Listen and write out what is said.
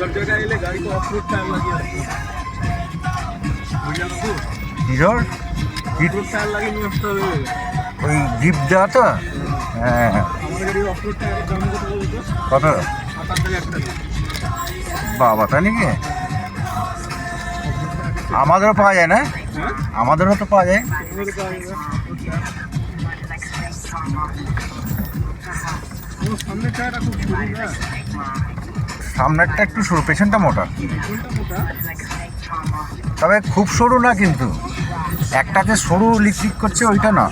এইসব জায়গায় এলে গাড়িতে অফরোড টায়ার লাগিয়ে আসতে হবে। বুঝলেন তো? হিরোর অফরোড টায়ার লাগিয়ে নিয়ে আসতে হবে। ওই জিপ দেওয়া তো? হ্যাঁ। আমাদের গাড়ির অফরোড টায়ারের দাম কত বলতো? কত? ৭,০০০ টাকা। বাবা, তাই নাকি? আমাদেরও পাওয়া যায় না? হ্যাঁ, আমাদেরও তো পাওয়া যায়। আমাদের পাওয়া যাবে। আমার সামনের টায়ারটা খুব সরু না, সামনেরটা একটু সরু, পেছনটা মোটা। কোনটা মোটা? তবে খুব সরু না কিন্তু, একটা যে সরু লিকলিক করছে ওইটা না।